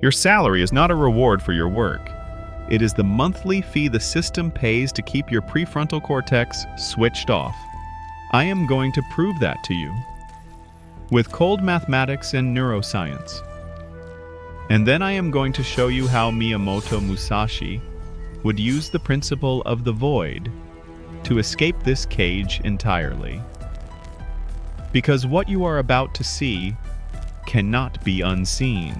Your salary is not a reward for your work. It is the monthly fee the system pays to keep your prefrontal cortex switched off. I am going to prove that to you with cold mathematics and neuroscience. And then I am going to show you how Miyamoto Musashi would use the principle of the void to escape this cage entirely. Because what you are about to see cannot be unseen.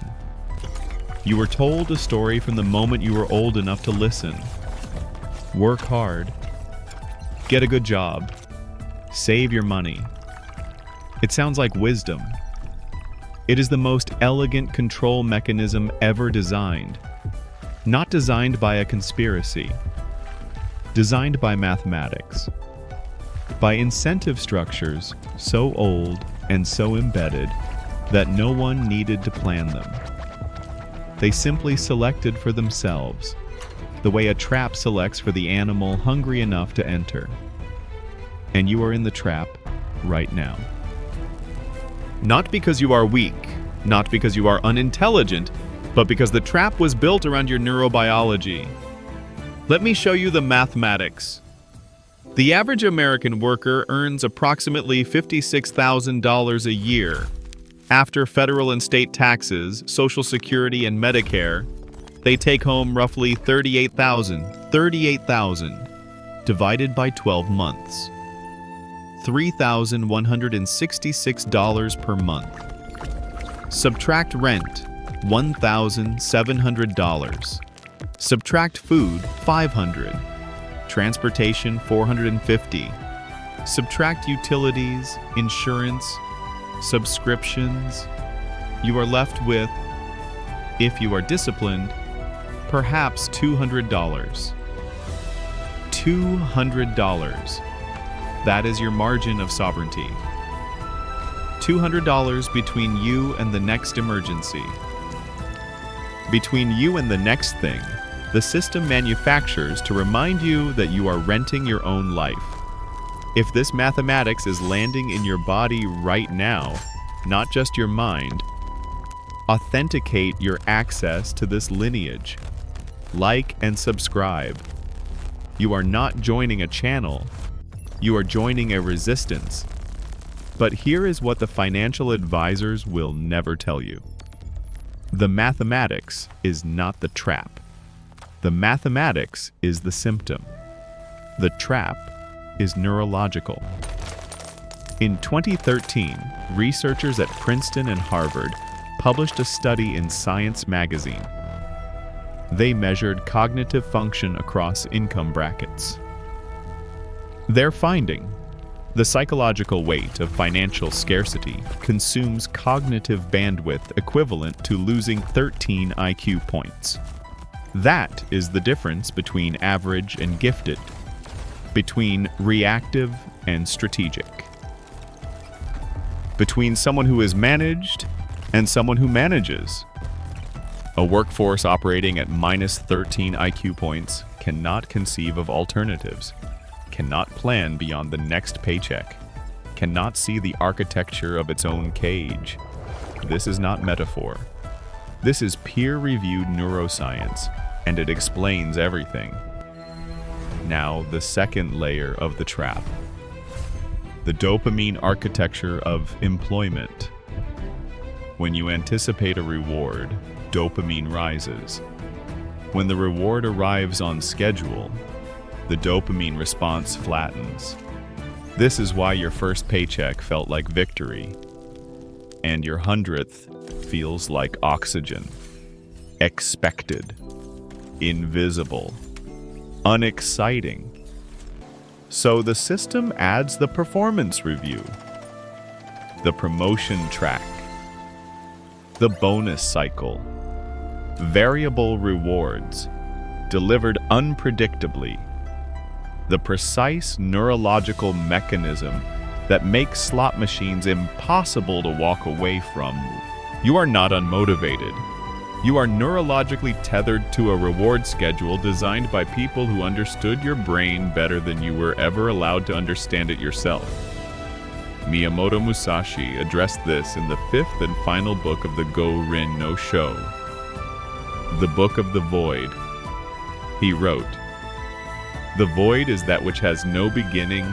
You were told a story from the moment you were old enough to listen. Work hard. Get a good job. Save your money. It sounds like wisdom. It is the most elegant control mechanism ever designed. Not designed by a conspiracy. Designed by mathematics. By incentive structures so old and so embedded that no one needed to plan them. They simply selected for themselves, the way a trap selects for the animal hungry enough to enter. And you are in the trap right now. Not because you are weak, not because you are unintelligent, but because the trap was built around your neurobiology. Let me show you the mathematics. The average American worker earns approximately $56,000 a year. After federal and state taxes, Social Security, and Medicare, they take home roughly $38,000 divided by 12 months. $3,166 per month. Subtract rent, $1,700. Subtract food, $500. Transportation, $450. Subtract utilities, insurance, subscriptions. You are left with, if you are disciplined, perhaps $200. $200. That is your margin of sovereignty. $200 between you and the next emergency. Between you and the next thing, the system manufactures to remind you that you are renting your own life. If this mathematics is landing in your body right now, not just your mind, authenticate your access to this lineage. Like and subscribe. You are not joining a channel. You are joining a resistance. But here is what the financial advisors will never tell you. The mathematics is not the trap. The mathematics is the symptom. The trap is neurological. In 2013, researchers at Princeton and Harvard published a study in Science magazine. They measured cognitive function across income brackets. Their finding: the psychological weight of financial scarcity consumes cognitive bandwidth equivalent to losing 13 IQ points. That is the difference between average and gifted, between reactive and strategic, between someone who is managed and someone who manages. A workforce operating at minus 13 IQ points cannot conceive of alternatives, cannot plan beyond the next paycheck, cannot see the architecture of its own cage. This is not metaphor. This is peer-reviewed neuroscience, and it explains everything. Now, the second layer of the trap. The dopamine architecture of employment. When you anticipate a reward, dopamine rises. When the reward arrives on schedule, the dopamine response flattens. This is why your first paycheck felt like victory, and your 100th feels like oxygen. Expected, invisible, unexciting. So the system adds the performance review, the promotion track, the bonus cycle, variable rewards, delivered unpredictably, the precise neurological mechanism that makes slot machines impossible to walk away from. You are not unmotivated. You are neurologically tethered to a reward schedule designed by people who understood your brain better than you were ever allowed to understand it yourself. Miyamoto Musashi addressed this in the fifth and final book of the Go Rin no Sho. The Book of the Void. He wrote, "The void is that which has no beginning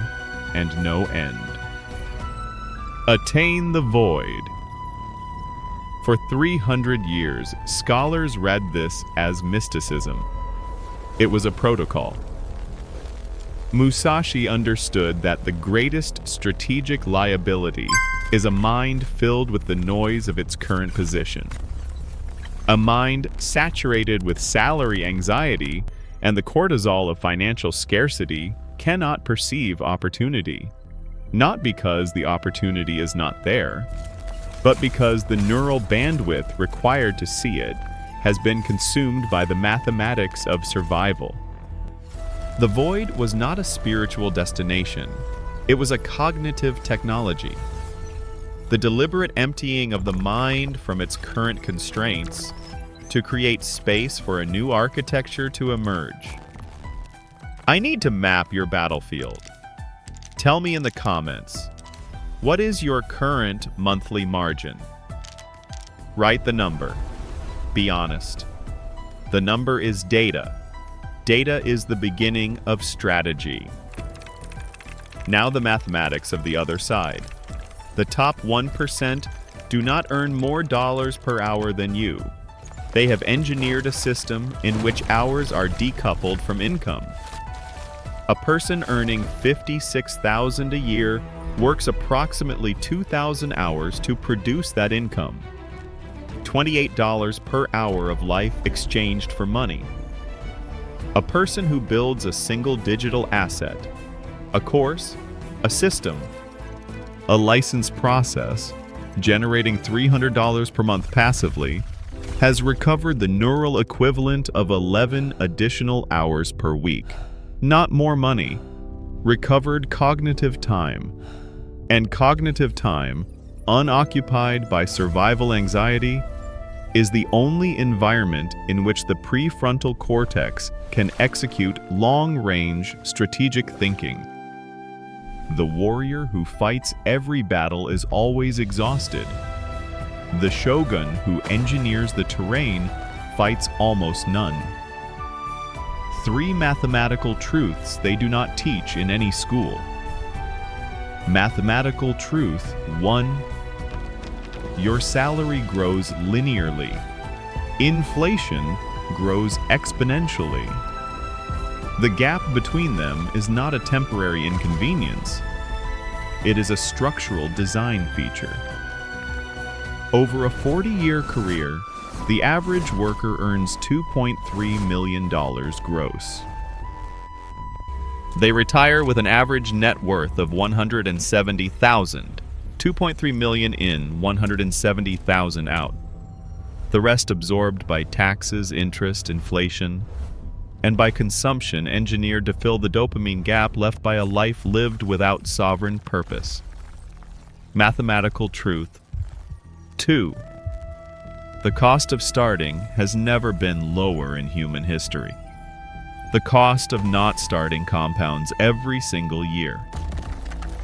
and no end. Attain the void." For 300 years, scholars read this as mysticism. It was a protocol. Musashi understood that the greatest strategic liability is a mind filled with the noise of its current position. A mind saturated with salary anxiety and the cortisol of financial scarcity cannot perceive opportunity, not because the opportunity is not there, but because the neural bandwidth required to see it has been consumed by the mathematics of survival. The void was not a spiritual destination, it was a cognitive technology. The deliberate emptying of the mind from its current constraints to create space for a new architecture to emerge. I need to map your battlefield. Tell me in the comments, what is your current monthly margin? Write the number. Be honest. The number is data. Data is the beginning of strategy. Now the mathematics of the other side. The top 1% do not earn more dollars per hour than you. They have engineered a system in which hours are decoupled from income. A person earning $56,000 a year works approximately 2,000 hours to produce that income. $28 per hour of life exchanged for money. A person who builds a single digital asset, a course, a system, a licensed process, generating $300 per month passively, has recovered the neural equivalent of 11 additional hours per week. Not more money, recovered cognitive time. And cognitive time, unoccupied by survival anxiety, is the only environment in which the prefrontal cortex can execute long-range strategic thinking. The warrior who fights every battle is always exhausted. The shogun who engineers the terrain fights almost none. 3 mathematical truths they do not teach in any school. Mathematical truth 1. Your salary grows linearly. Inflation grows exponentially. The gap between them is not a temporary inconvenience. It is a structural design feature. Over a 40-year career, the average worker earns $2.3 million gross. They retire with an average net worth of $170,000, $2.3 million in, $170,000 out. The rest absorbed by taxes, interest, inflation, and by consumption engineered to fill the dopamine gap left by a life lived without sovereign purpose. Mathematical truth 2. The cost of starting has never been lower in human history. The cost of not starting compounds every single year.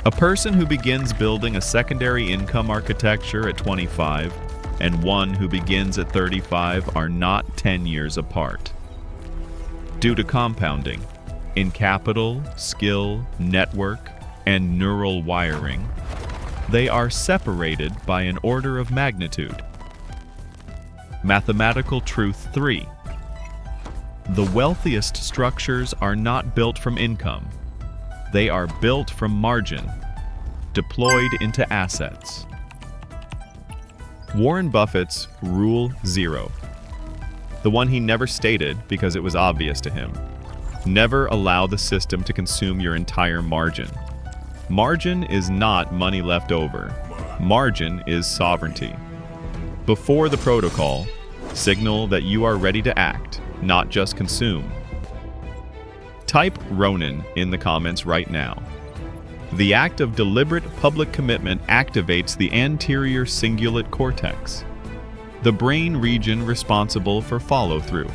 A person who begins building a secondary income architecture at 25 and one who begins at 35 are not 10 years apart. Due to compounding, in capital, skill, network, and neural wiring, they are separated by an order of magnitude. Mathematical truth 3. The wealthiest structures are not built from income. They are built from margin, deployed into assets. Warren Buffett's Rule 0. The one he never stated because it was obvious to him. Never allow the system to consume your entire margin. Margin is not money left over. Margin is sovereignty. Before the protocol, signal that you are ready to act, not just consume. Type Ronin in the comments right now. The act of deliberate public commitment activates the anterior cingulate cortex, the brain region responsible for follow-through.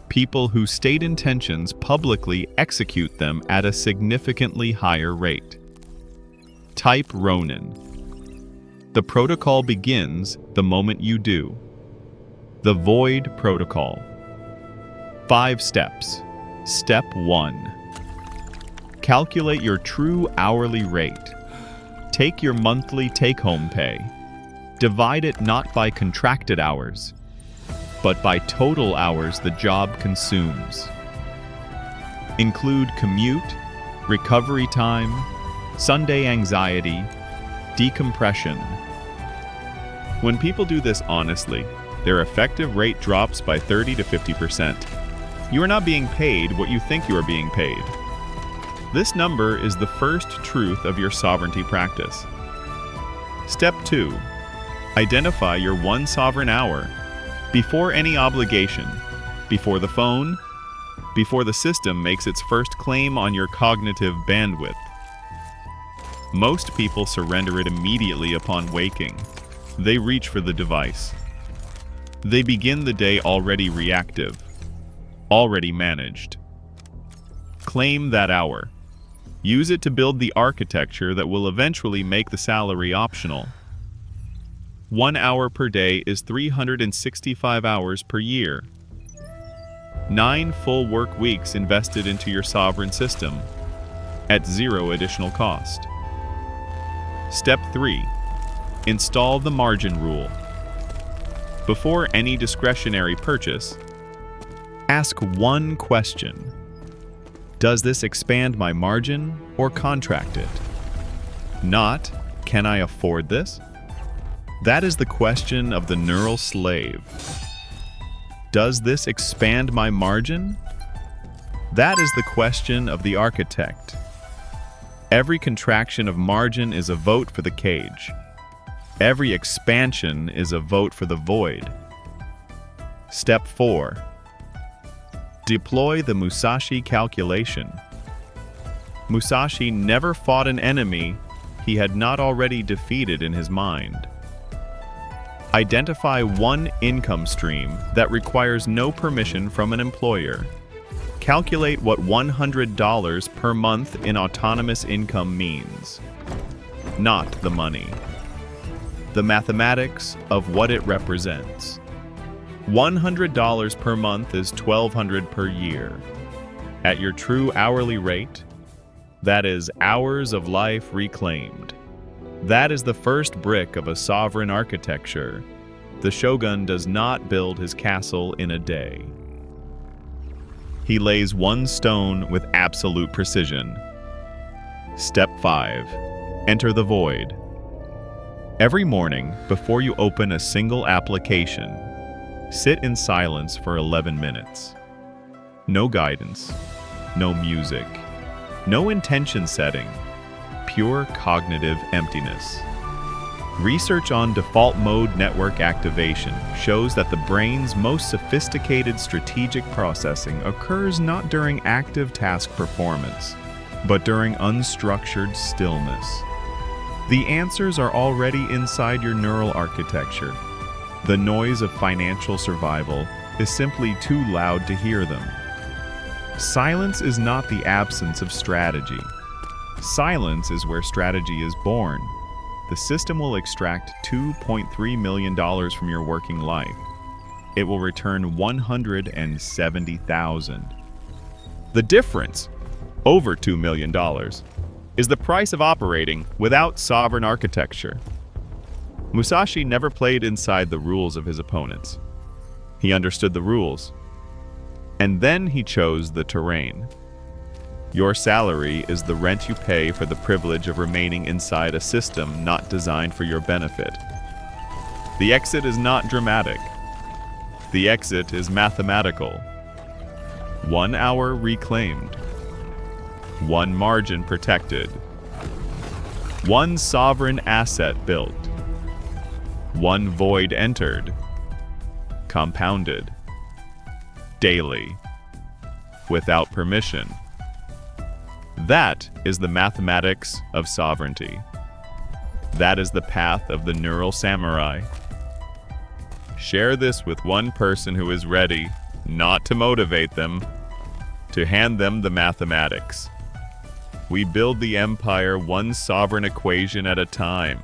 People who state intentions publicly execute them at a significantly higher rate. Type Ronin. The protocol begins the moment you do. The Void Protocol. 5 steps. Step 1. Calculate your true hourly rate. Take your monthly take-home pay. Divide it not by contracted hours, but by total hours the job consumes. Include commute, recovery time, Sunday anxiety, decompression. When people do this honestly, their effective rate drops by 30 to 50%. You are not being paid what you think you are being paid. This number is the first truth of your sovereignty practice. Step 2. Identify your one sovereign hour. Before any obligation, before the phone, before the system makes its first claim on your cognitive bandwidth. Most people surrender it immediately upon waking. They reach for the device. They begin the day already reactive, already managed. Claim that hour. Use it to build the architecture that will eventually make the salary optional. 1 hour per day is 365 hours per year. 9 full work weeks invested into your sovereign system at 0 additional cost. Step 3. Install the margin rule. Before any discretionary purchase, ask one question. Does this expand my margin or contract it? Not, can I afford this? That is the question of the neural slave. Does this expand my margin? That is the question of the architect. Every contraction of margin is a vote for the cage. Every expansion is a vote for the void. Step 4. Deploy the Musashi calculation. Musashi never fought an enemy he had not already defeated in his mind. Identify one income stream that requires no permission from an employer. Calculate what $100 per month in autonomous income means. Not the money. The mathematics of what it represents. $100 per month is $1,200 per year. At your true hourly rate, that is hours of life reclaimed. That is the first brick of a sovereign architecture. The shogun does not build his castle in a day. He lays one stone with absolute precision. Step 5. Enter the void. Every morning, before you open a single application, sit in silence for 11 minutes. No guidance, no music, no intention setting, pure cognitive emptiness. Research on default mode network activation shows that the brain's most sophisticated strategic processing occurs not during active task performance, but during unstructured stillness. The answers are already inside your neural architecture. The noise of financial survival is simply too loud to hear them. Silence is not the absence of strategy. Silence is where strategy is born. The system will extract $2.3 million from your working life. It will return $170,000. The difference, over $2 million, is the price of operating without sovereign architecture. Musashi never played inside the rules of his opponents. He understood the rules, and then he chose the terrain. Your salary is the rent you pay for the privilege of remaining inside a system not designed for your benefit. The exit is not dramatic. The exit is mathematical. 1 hour reclaimed. 1 margin protected. 1 sovereign asset built. 1 void entered. Compounded. Daily. Without permission. That is the mathematics of sovereignty. That is the path of the neural samurai. Share this with one person who is ready, not to motivate them, to hand them the mathematics. We build the empire one sovereign equation at a time.